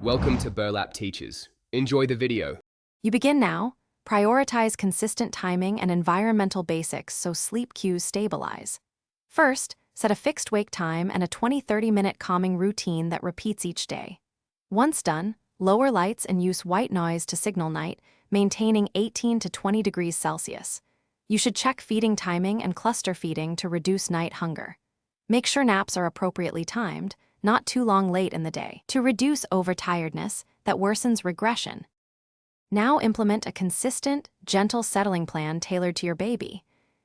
Welcome to Burlap Teachers. Enjoy the video. You begin now. Prioritize consistent timing and environmental basics so sleep cues stabilize. First, set a fixed wake time and a 20-30 minute calming routine that repeats each day. Once done, lower lights and use white noise to signal night, maintaining 18 to 20 degrees Celsius. You should check feeding timing and cluster feeding to reduce night hunger. Make sure naps are appropriately timed, not too long late in the day, to reduce overtiredness that worsens regression. Now implement a consistent, gentle settling plan tailored to your baby.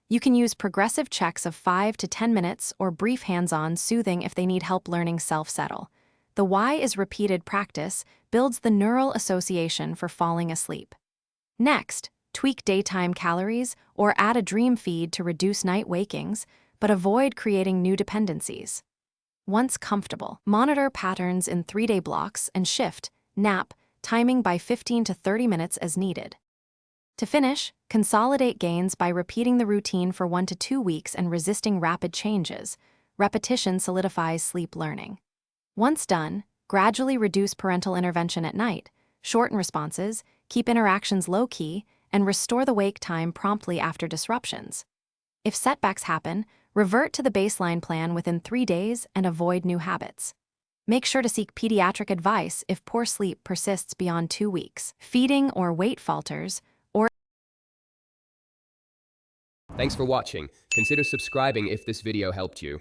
You can use progressive checks of 5 to 10 minutes or brief hands-on soothing if they need help learning self-settle. The why is repeated practice builds the neural association for falling asleep. Next, tweak daytime calories or add a dream feed to reduce night wakings, but avoid creating new dependencies. Once comfortable, monitor patterns in 3-day blocks and shift, nap, timing by 15 to 30 minutes as needed. To finish, consolidate gains by repeating the routine for 1 to 2 weeks and resisting rapid changes. Repetition solidifies sleep learning. Once done, gradually reduce parental intervention at night, shorten responses, keep interactions low-key, and restore the wake time promptly after disruptions. If setbacks happen, revert to the baseline plan within 3 days and avoid new habits. Make sure to seek pediatric advice if poor sleep persists beyond 2 weeks, feeding or weight falters, or... Thanks for watching. Consider subscribing if this video helped you.